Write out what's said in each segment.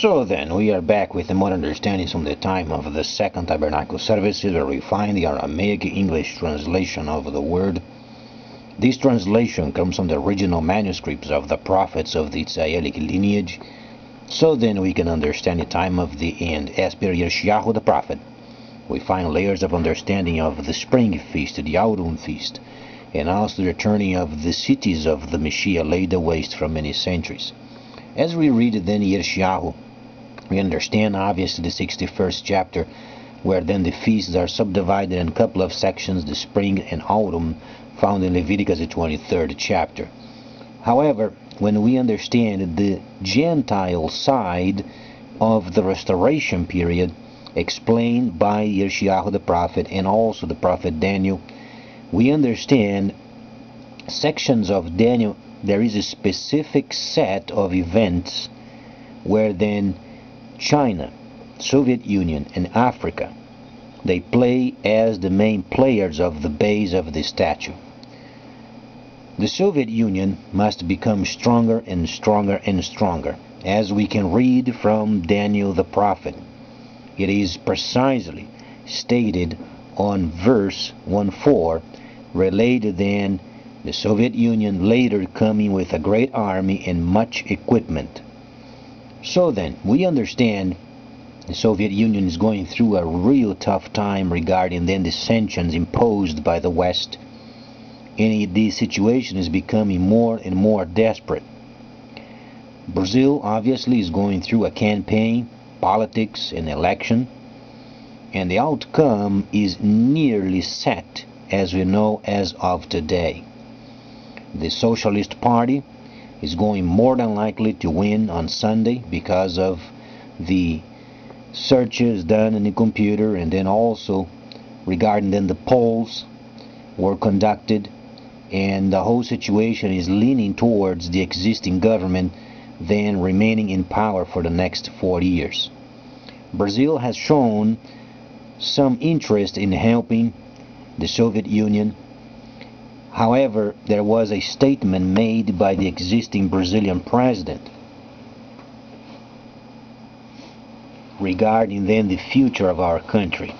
So then, we are back with more understandings from the time of the Second Tabernacle services, where we find the Aramaic English translation of the word. This translation comes from the original manuscripts of the prophets of the Israelic lineage. So then, we can understand the time of the end as per Yeshayahu the prophet. We find layers of understanding of the spring feast, the autumn feast, and also the returning of the cities of the Messiah laid waste for many centuries. As we read then Yeshayahu, we understand obviously the 61st chapter, where then the feasts are subdivided in a couple of sections, the spring and autumn, found in Leviticus the 23rd chapter. However, when we understand the Gentile side of the restoration period, explained by Yeshayahu the prophet and also the prophet Daniel, we understand sections of Daniel. There is a specific set of events where then China, Soviet Union, and Africa, they play as the main players of the base of the statue. The Soviet Union must become stronger and stronger and stronger, as we can read from Daniel the prophet. It is precisely stated on verse 1:4, related then the Soviet Union later coming with a great army and much equipment. So then, we understand the Soviet Union is going through a real tough time regarding then the sanctions imposed by the West, and the situation is becoming more and more desperate. Brazil obviously is going through a campaign, politics, and election, and the outcome is nearly set, as we know as of today. The Socialist Party is going more than likely to win on Sunday because of the searches done in the computer, and then also regarding then the polls were conducted, and the whole situation is leaning towards the existing government then remaining in power for the next 40 years. Brazil has shown some interest in helping the Soviet Union. However, there was a statement made by the existing Brazilian president regarding then the future of our country.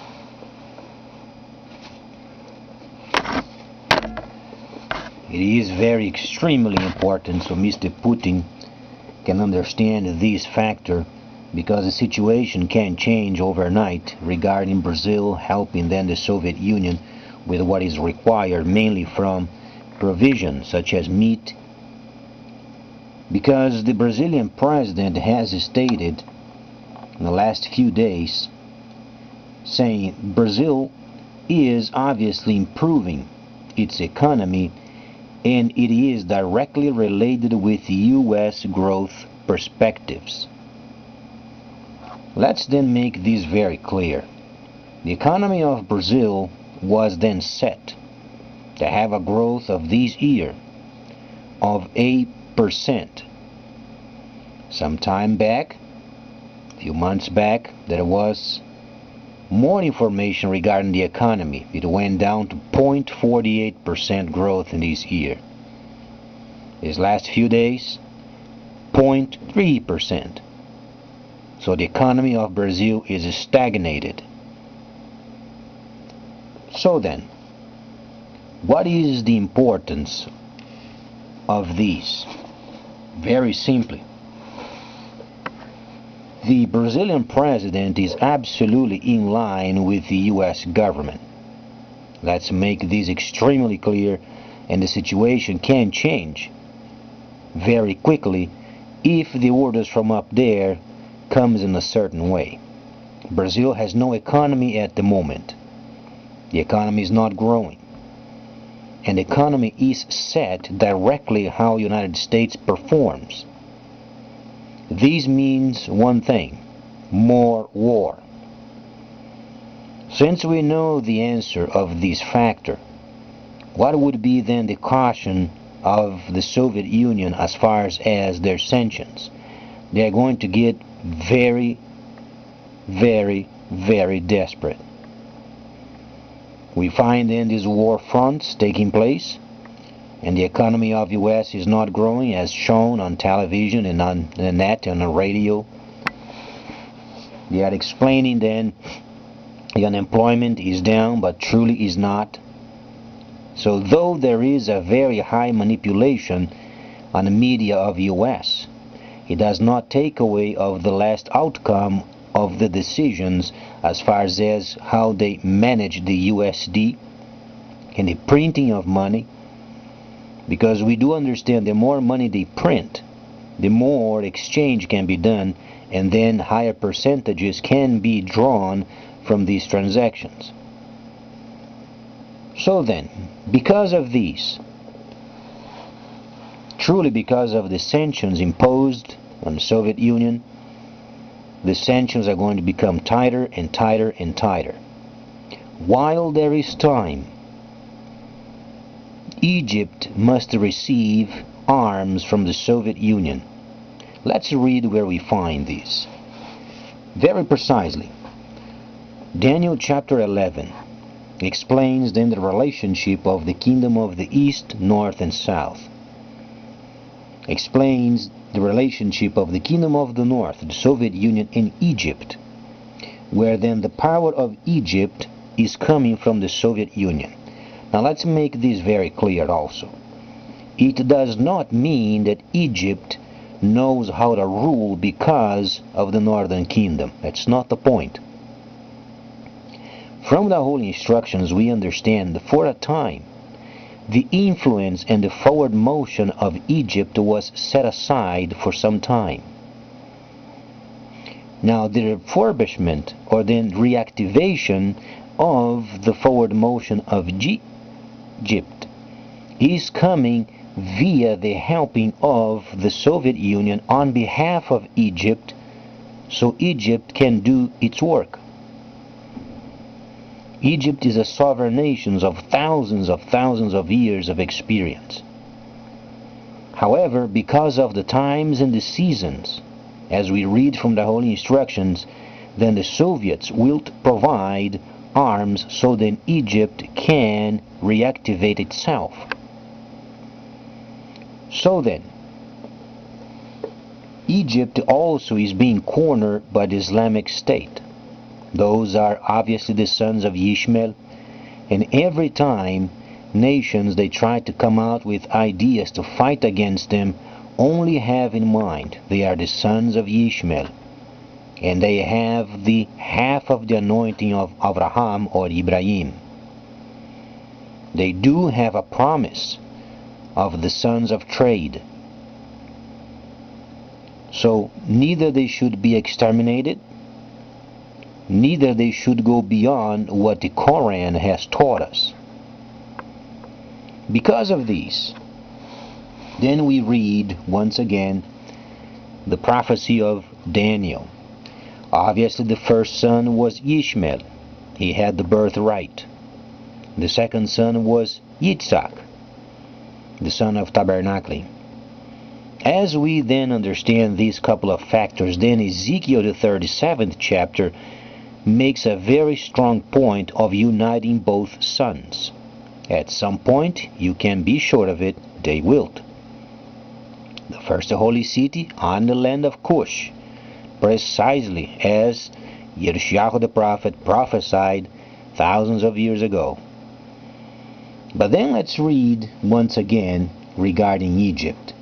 It is very extremely important so Mr. Putin can understand this factor, because the situation can change overnight regarding Brazil helping then the Soviet Union with what is required, mainly from provisions such as meat, because the Brazilian president has stated in the last few days saying Brazil is obviously improving its economy, and it is directly related with U.S. growth perspectives. Let's then make this very clear. The economy of Brazil was then set to have a growth of this year of 8%. Some time back, a few months back, there was more information regarding the economy. It went down to 0.48% growth in this year. These last few days, 0.3%. So the economy of Brazil is stagnated. So then, what is the importance of these? Very simply, the Brazilian president is absolutely in line with the U.S. government. Let's make this extremely clear, and the situation can change very quickly if the orders from up there comes in a certain way. Brazil has no economy at the moment. The economy is not growing, and the economy is set directly how the United States performs. This means one thing: more war. Since we know the answer of this factor, what would be then the caution of the Soviet Union as far as their sanctions? They are going to get very, very, very desperate. We find then these war fronts taking place, and the economy of the U.S. is not growing as shown on television and on the net and on the radio. They are explaining then the unemployment is down, but truly is not. So though there is a very high manipulation on the media of US, it does not take away of the last outcome of the decisions as far as how they manage the USD and the printing of money, because we do understand the more money they print, the more exchange can be done, and then higher percentages can be drawn from these transactions. So then, because of these, truly because of the sanctions imposed on the Soviet Union, the sanctions are going to become tighter and tighter and tighter. While there is time, Egypt must receive arms from the Soviet Union. Let's read where we find these. Very precisely, Daniel chapter 11 explains then the relationship of the kingdom of the East, North, and South. Explains the relationship of the kingdom of the North, the Soviet Union, and Egypt, where then the power of Egypt is coming from the Soviet Union. Now let's make this very clear also. It does not mean that Egypt knows how to rule because of the Northern Kingdom. That's not the point. From the Holy Instructions we understand that for a time the influence and the forward motion of Egypt was set aside for some time. Now the refurbishment or then reactivation of the forward motion of Egypt is coming via the helping of the Soviet Union on behalf of Egypt, so Egypt can do its work. Egypt is a sovereign nation of thousands of years of experience. However, because of the times and the seasons, as we read from the Holy Instructions, then the Soviets will provide arms so then Egypt can reactivate itself. So then, Egypt also is being cornered by the Islamic State. Those are obviously the sons of Ishmael, and every time nations they try to come out with ideas to fight against them only have in mind they are the sons of Ishmael, and they have the half of the anointing of Abraham or Ibrahim. They do have a promise of the sons of trade. So neither they should be exterminated, neither they should go beyond what the Quran has taught us. Because of these, then we read once again the prophecy of Daniel. Obviously the first son was Ishmael. He had the birthright. The second son was Yitzhak, the son of Tabernacle. As we then understand these couple of factors, then Ezekiel the 37th chapter makes a very strong point of uniting both sons. At some point, you can be sure of it, they will. The first holy city on the land of Cush, precisely as Yirmiyahu the prophet prophesied thousands of years ago. But then let's read once again regarding Egypt.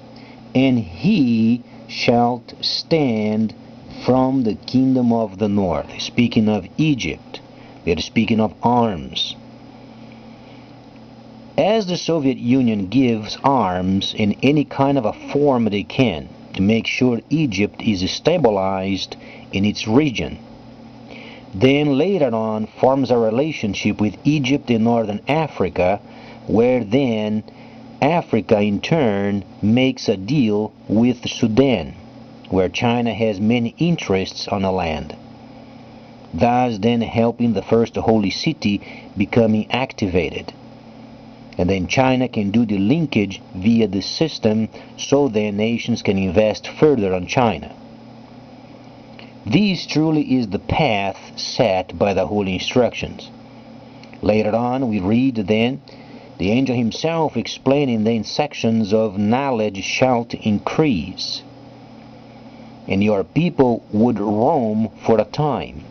And he shall stand from the kingdom of the north. Speaking of Egypt, we are speaking of arms. As the Soviet Union gives arms in any kind of a form they can to make sure Egypt is stabilized in its region, then later on forms a relationship with Egypt in northern Africa, where then Africa in turn makes a deal with Sudan, where China has many interests on the land, thus then helping the first holy city becoming activated. And then China can do the linkage via the system so their nations can invest further on China. This truly is the path set by the Holy Instructions. Later on we read then the angel himself explaining then sections of knowledge shall increase. and your people would roam for a time.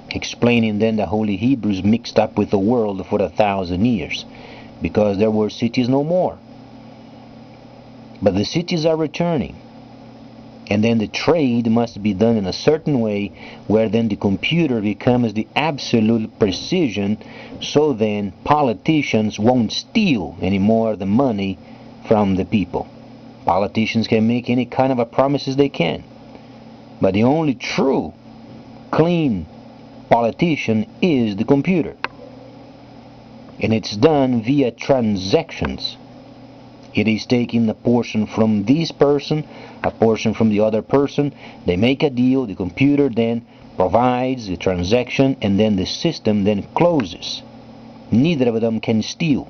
Explaining then the Holy Hebrews mixed up with the world for 1,000 years, because there were cities no more. But the cities are returning. And then the trade must be done in a certain way, where then the computer becomes the absolute precision, so then politicians won't steal anymore the money from the people. Politicians can make any kind of a promises they can. But the only true, clean politician is the computer. And it's done via transactions. It is taking a portion from this person, a portion from the other person. They make a deal, the computer then provides the transaction, and then the system then closes. Neither of them can steal.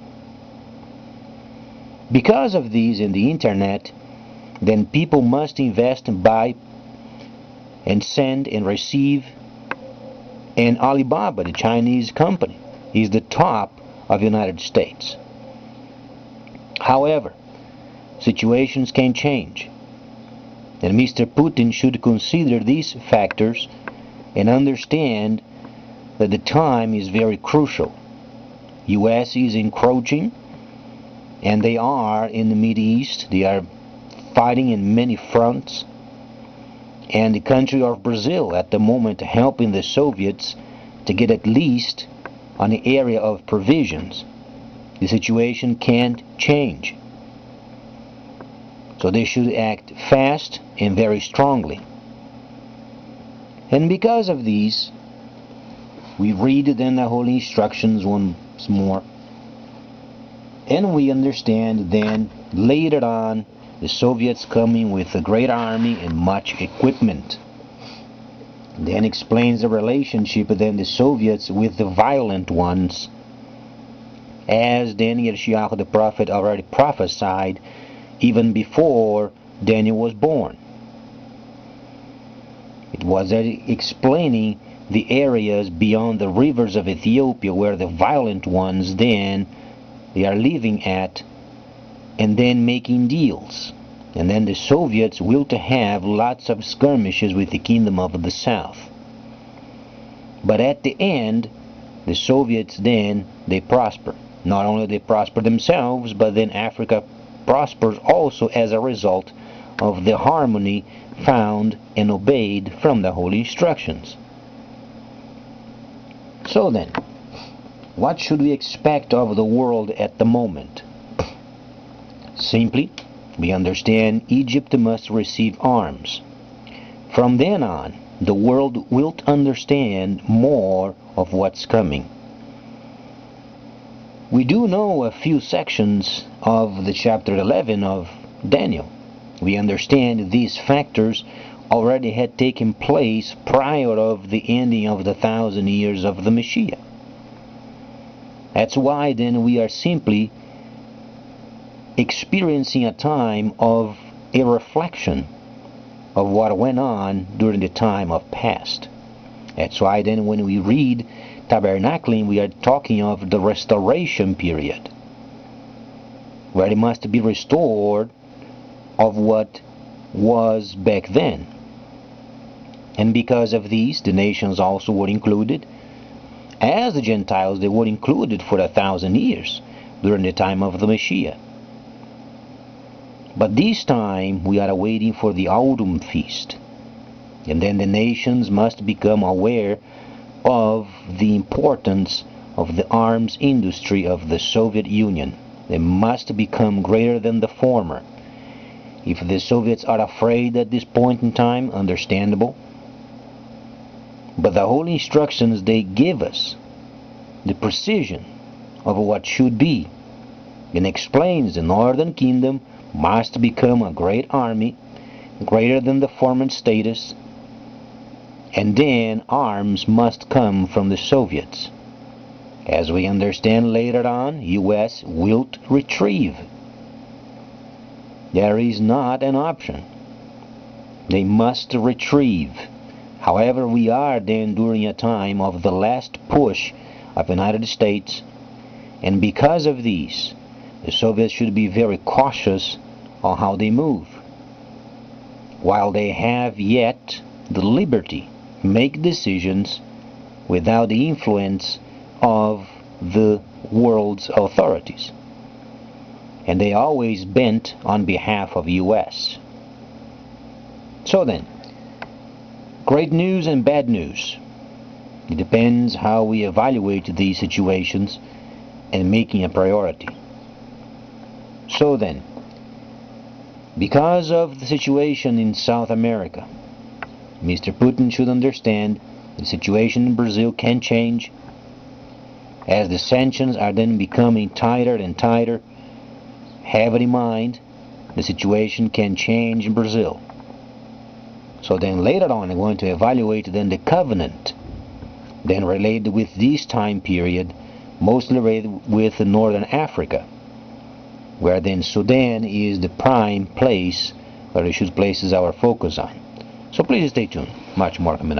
Because of these in the internet, then people must invest and buy and send and receive. And Alibaba, the Chinese company, is the top of the United States. However, situations can change, and Mr. Putin should consider these factors and understand that the time is very crucial. U.S. is encroaching, and they are in the Middle East. They are fighting in many fronts, and the country of Brazil at the moment helping the Soviets to get at least on the area of provisions. The situation can't change. So they should act fast and very strongly. And because of these, we read then the Holy Instructions once more. And we understand then later on the Soviets coming with a great army and much equipment. Then explains the relationship of then the Soviets with the violent ones, as Daniel Yeshiyahu the prophet already prophesied even before Daniel was born. It was explaining the areas beyond the rivers of Ethiopia where the violent ones then they are living at, and then making deals. And then the Soviets will to have lots of skirmishes with the kingdom of the south. But at the end, the Soviets then, they prosper. Not only they prosper themselves, but then Africa prospers also as a result of the harmony found and obeyed from the Holy Instructions. So then, what should we expect of the world at the moment? Simply, we understand Egypt must receive arms. From then on, the world will understand more of what's coming. We do know a few sections of the chapter 11 of Daniel. We understand these factors already had taken place prior of the ending of the 1,000 years of the Messiah. That's why then we are simply experiencing a time of a reflection of what went on during the time of past. That's why then when we read tabernacling, we are talking of the restoration period, where it must be restored of what was back then. And because of these, the nations also were included. As the Gentiles, they were included for 1,000 years during the time of the Messiah. But this time we are waiting for the autumn feast. And then the nations must become aware of the importance of the arms industry of the Soviet Union. They must become greater than the former. If the Soviets are afraid at this point in time, understandable. But the Holy Instructions, they give us the precision of what should be, and explains the Northern Kingdom must become a great army, greater than the former status, and then arms must come from the Soviets. As we understand later on, U.S. will retrieve. There is not an option. They must retrieve. However, we are then during a time of the last push of the United States, and because of these, the Soviets should be very cautious on how they move. while they have yet the liberty to make decisions without the influence of the world's authorities. And they always bent on behalf of US. So then, great news and bad news. It depends how we evaluate these situations and making a priority. So then, because of the situation in South America, Mr. Putin should understand the situation in Brazil can change as the sanctions are then becoming tighter and tighter. Have it in mind, the situation can change in Brazil. So then later on I'm going to evaluate then the covenant then related with this time period, mostly related with Northern Africa, where then Sudan is the prime place where we should place our focus on. So please stay tuned. Much more coming up.